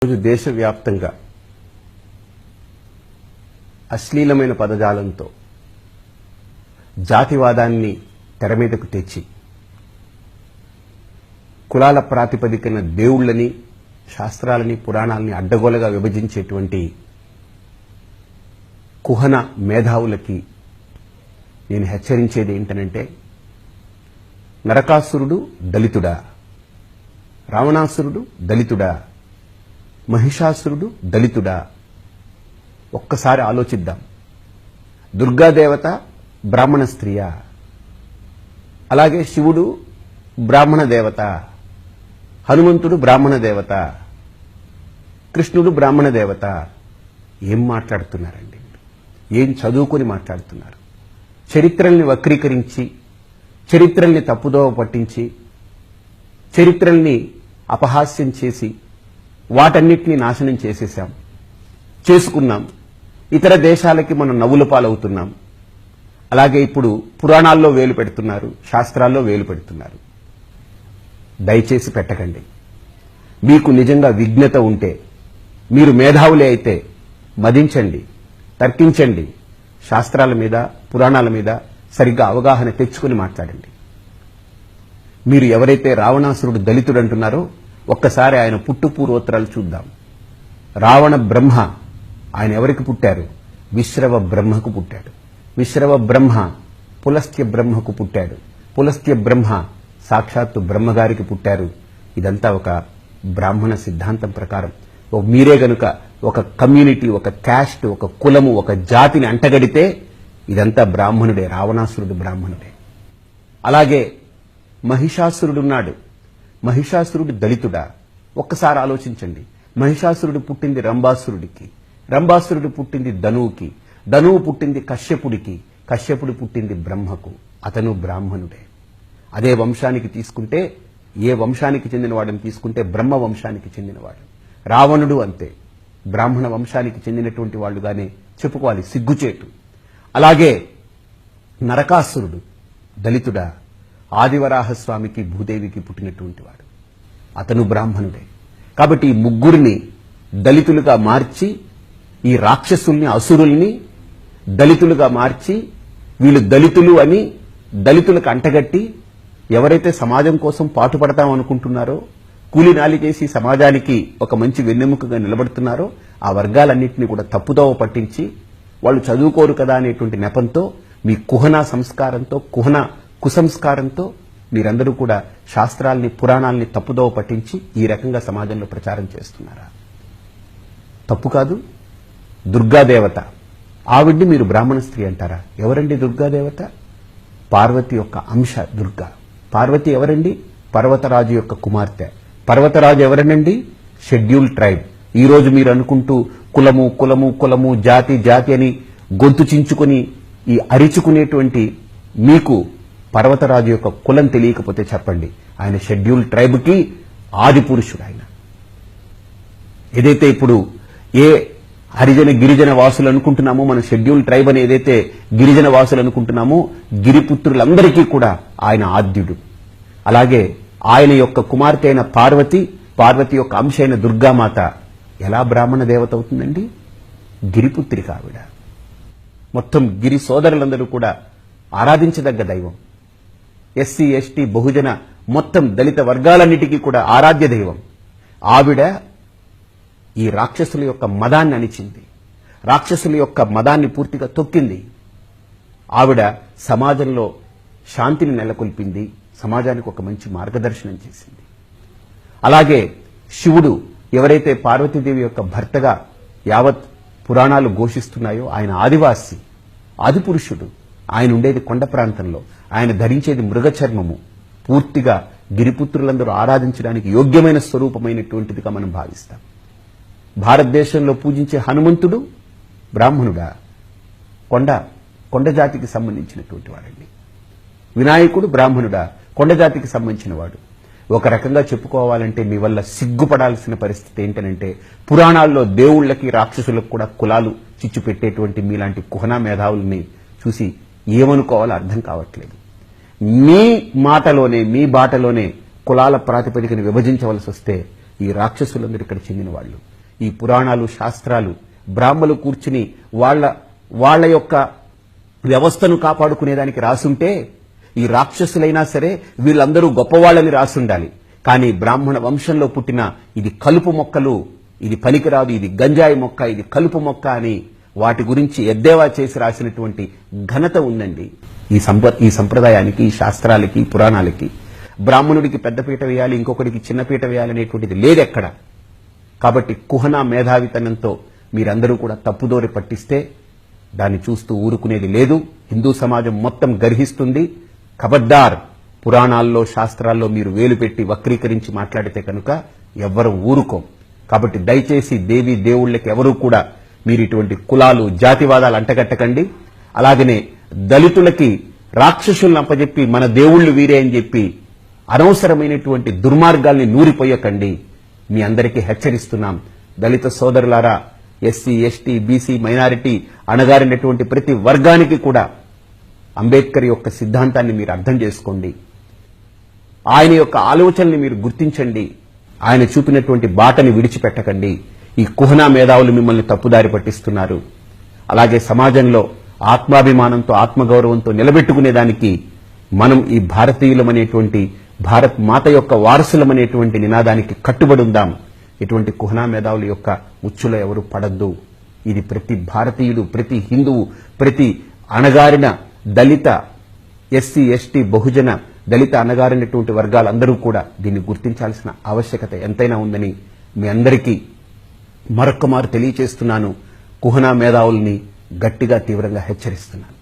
రోజు దేశవ్యాప్తంగా అశ్లీలమైన పదజాలంతో జాతివాదాన్ని తెర మీదకు తెచ్చి కులాల ప్రాతిపదికన దేవుళ్ళని, శాస్త్రాలని, పురాణాలని అడ్డగోలుగా విభజించేటువంటి కుహన మేధావులకి నేను హెచ్చరించేది ఏంటనంటే, నరకాసురుడు దళితుడా, రావణాసురుడు దళితుడా, మహిషాసురుడు దళితుడా? ఒక్కసారి ఆలోచిద్దాం. దుర్గాదేవత బ్రాహ్మణ స్త్రీయా? అలాగే శివుడు బ్రాహ్మణ దేవత, హనుమంతుడు బ్రాహ్మణ దేవత, కృష్ణుడు బ్రాహ్మణ దేవత. ఏం మాట్లాడుతున్నారండి? ఏం చదువుకొని మాట్లాడుతున్నారు? చరిత్రల్ని వక్రీకరించి, చరిత్రల్ని తప్పుదోవ పట్టించి, చరిత్రల్ని అపహాస్యం చేసి వాటన్నిటినీ నాశనం చేసుకున్నాం. ఇతర దేశాలకి మనం నవ్వుల పాలవుతున్నాం. అలాగే ఇప్పుడు పురాణాల్లో వేలు పెడుతున్నారు, శాస్త్రాల్లో వేలు పెడుతున్నారు. దయచేసి పెట్టకండి. మీకు నిజంగా విజ్ఞత ఉంటే, మీరు మేధావులే అయితే మదించండి, తర్కించండి. శాస్త్రాల మీద, పురాణాల మీద సరిగ్గా అవగాహన తెచ్చుకుని మాట్లాడండి. మీరు ఎవరైతే రావణాసురుడు దళితుడు అంటున్నారో, ఒక్కసారి ఆయన పుట్టు పూర్వోత్తరాలు చూద్దాం. రావణ బ్రహ్మ ఆయన ఎవరికి పుట్టారు? విశ్రవ బ్రహ్మకు పుట్టాడు. విశ్రవ బ్రహ్మ పులస్త్య బ్రహ్మకు పుట్టాడు. పులస్త్య బ్రహ్మ సాక్షాత్తు బ్రహ్మగారికి పుట్టారు. ఇదంతా ఒక బ్రాహ్మణ సిద్ధాంతం ప్రకారం. మీరే గనుక ఒక కమ్యూనిటీ, ఒక క్యాస్ట్, ఒక కులము, ఒక జాతిని అంటగడితే ఇదంతా బ్రాహ్మణుడే. రావణాసురుడు బ్రాహ్మణుడే. అలాగే మహిషాసురుడున్నాడు. మహిషాసురుడు దళితుడా? ఒక్కసారి ఆలోచించండి. మహిషాసురుడు పుట్టింది రంభాసురుడికి, రంభాసురుడు పుట్టింది ధనువుకి, ధనువు పుట్టింది కశ్యపుడికి, కశ్యపుడు పుట్టింది బ్రహ్మకు. అతను బ్రాహ్మణుడే. అదే వంశానికి తీసుకుంటే, ఏ వంశానికి చెందిన వాడిని తీసుకుంటే బ్రహ్మ వంశానికి చెందినవాడు. రావణుడు అంతే, బ్రాహ్మణ వంశానికి చెందినటువంటి వాళ్ళుగానే చెప్పుకోవాలి, సిగ్గుచేటు. అలాగే నరకాసురుడు దళితుడా? ఆదివరాహస్వామికి, భూదేవికి పుట్టినటువంటి వాడు. అతను బ్రాహ్మణుడే. కాబట్టి ఈ ముగ్గురిని దళితులుగా మార్చి, ఈ రాక్షసుల్ని, అసురుల్ని దళితులుగా మార్చి, వీళ్ళు దళితులు అని దళితులకు అంటగట్టి, ఎవరైతే సమాజం కోసం పాటుపడతాం అనుకుంటున్నారో, కూలినాలి చేసి సమాజానికి ఒక మంచి వెన్నెముకగా నిలబడుతున్నారో, ఆ వర్గాలన్నింటినీ కూడా తప్పుదోవ పట్టించి, వాళ్ళు చదువుకోరు కదా అనేటువంటి నెపంతో, మీ కుహన సంస్కారంతో, కుహన కుసంస్కారంతో మీరందరూ కూడా శాస్త్రాల్ని, పురాణాల్ని తప్పుదోవ పట్టించి ఈ రకంగా సమాజంలో ప్రచారం చేస్తున్నారా? తప్పు కాదు. దుర్గాదేవత, ఆవిడ్ని మీరు బ్రాహ్మణ స్త్రీ అంటారా? ఎవరండి దుర్గాదేవత? పార్వతి యొక్క అంశ దుర్గా. పార్వతి ఎవరండి? పర్వతరాజు యొక్క కుమార్తె. పర్వతరాజు ఎవరనండి? Schedule tribe. ఈ రోజు మీరు అనుకుంటూ కులము కులము కులము, జాతి జాతి అని గొంతు చించుకొని ఈ అరిచుకునేటువంటి మీకు పర్వతరాజు యొక్క కులం తెలియకపోతే చెప్పండి. ఆయన షెడ్యూల్ ట్రైబ్కి ఆది పురుషుడు. ఆయన ఏదైతే ఇప్పుడు ఏ హరిజన గిరిజన వాసులు అనుకుంటున్నామో, మన షెడ్యూల్ ట్రైబ్ అని ఏదైతే గిరిజన వాసులు అనుకుంటున్నామో, గిరిపుత్రులందరికీ కూడా ఆయన ఆద్యుడు. అలాగే ఆయన యొక్క కుమార్తె అయిన పార్వతి, పార్వతి యొక్క అంశ అయిన దుర్గామాత ఎలా బ్రాహ్మణ దేవత అవుతుందండి? గిరిపుత్రిక ఆవిడ. మొత్తం గిరి సోదరులందరూ కూడా ఆరాధించదగ్గ దైవం. ఎస్సీ, ఎస్టీ, బహుజన మొత్తం దళిత వర్గాలన్నిటికీ కూడా ఆరాధ్య దైవం. ఆవిడ ఈ రాక్షసుల యొక్క మదాన్ని అణిచింది. రాక్షసుల యొక్క మదాన్ని పూర్తిగా తొక్కింది. ఆవిడ సమాజంలో శాంతిని నెలకొల్పింది, సమాజానికి ఒక మంచి మార్గదర్శనం చేసింది. అలాగే శివుడు ఎవరైతే పార్వతీదేవి యొక్క భర్తగా యావత్ పురాణాలు ఘోషిస్తున్నాయో, ఆయన ఆదివాసి, ఆదిపురుషుడు. ఆయన ఉండేది కొండ ప్రాంతంలో, ఆయన ధరించేది మృగచర్మము. పూర్తిగా గిరిపుత్రులందరూ ఆరాధించడానికి యోగ్యమైన స్వరూపమైనటువంటిదిగా మనం భావిస్తాం. భారతదేశంలో పూజించే హనుమంతుడు బ్రాహ్మణుడా? కొండ జాతికి సంబంధించినటువంటి వాడండి. వినాయకుడు బ్రాహ్మణుడా? కొండ జాతికి సంబంధించిన వాడు. ఒక రకంగా చెప్పుకోవాలంటే మీ వల్ల సిగ్గుపడాల్సిన పరిస్థితి ఏంటనంటే, పురాణాల్లో దేవుళ్లకి, రాక్షసులకు కూడా కులాలు చిచ్చు పెట్టేటువంటి మీలాంటి కుహనా మేధావుల్ని చూసి ఏమనుకోవాలో అర్థం కావట్లేదు. మీ మాటలోనే, మీ బాటలోనే కులాల ప్రాతిపదికన విభజించవలసి వస్తే ఈ రాక్షసులందరూ ఇక్కడ చెందిన వాళ్ళు. ఈ పురాణాలు శాస్త్రాలు బ్రాహ్మలు కూర్చుని వాళ్ళ యొక్క వ్యవస్థను కాపాడుకునేదానికి రాసుంటే ఈ రాక్షసులైనా సరే వీళ్ళందరూ గొప్పవాళ్ళని రాసుండాలి. కానీ బ్రాహ్మణ వంశంలో పుట్టిన ఇది కలుపు మొక్కలు, ఇది పనికిరాదు, ఇది గంజాయి మొక్క, ఇది కలుపు మొక్క అని వాటి గురించి ఎద్దేవా చేసి రాసినటువంటి ఘనత ఉందండి ఈ సంప్రదాయానికి, ఈ శాస్త్రాలకి, పురాణాలకి. బ్రాహ్మణుడికి పెద్దపీట వేయాలి, ఇంకొకరికి చిన్నపీట వేయాలి అనేటువంటిది లేదెక్కడ. కాబట్టి కుహనా మేధావితనంతో మీరందరూ కూడా తప్పుదోరి పట్టిస్తే దాన్ని చూస్తూ ఊరుకునేది లేదు. హిందూ సమాజం మొత్తం గర్హిస్తుంది. ఖబర్దార్, పురాణాల్లో శాస్త్రాల్లో మీరు వేలు పెట్టి వక్రీకరించి మాట్లాడితే కనుక ఎవ్వరూ ఊరుకోం. కాబట్టి దయచేసి దేవీ దేవుళ్ళకి ఎవరూ కూడా మీరు ఇటువంటి కులాలు జాతివాదాలు అంటగట్టకండి. అలాగనే దళితులకి రాక్షసులను అప్పచెప్పి మన దేవుళ్ళు వీరే అని చెప్పి అనవసరమైనటువంటి దుర్మార్గాల్ని నూరిపోయకండి. మీ అందరికీ హెచ్చరిస్తున్నాం. దళిత సోదరులారా, ఎస్సీ, ఎస్టీ, బీసీ, మైనారిటీ అణగారినటువంటి ప్రతి వర్గానికి కూడా అంబేద్కర్ యొక్క సిద్ధాంతాన్ని మీరు అర్థం చేసుకోండి. ఆయన యొక్క ఆలోచనల్ని మీరు గుర్తించండి. ఆయన చూపినటువంటి బాటని విడిచిపెట్టకండి. ఈ కుహనా మేధావులు మిమ్మల్ని తప్పుదారి పట్టిస్తున్నారు. అలాగే సమాజంలో ఆత్మాభిమానంతో, ఆత్మగౌరవంతో నిలబెట్టుకునేదానికి మనం ఈ భారతీయులమనేటువంటి, భారత్ మాత యొక్క వారసులమనేటువంటి నినాదానికి కట్టుబడి ఉందాం. ఇటువంటి కుహనా మేధావుల యొక్క ఉచ్చులో ఎవరు పడద్దు. ఇది ప్రతి భారతీయుడు, ప్రతి హిందువు, ప్రతి అణగారిన దళిత, ఎస్సీ, ఎస్టీ, బహుజన, దళిత అణగారినటువంటి వర్గాలందరూ కూడా దీన్ని గుర్తించాల్సిన ఆవశ్యకత ఎంతైనా ఉందని మీ అందరికీ మరొక్కమారు తెలియచేస్తున్నాను. కుహనా మేధావుల్ని గట్టిగా తీవ్రంగా హెచ్చరిస్తున్నాను.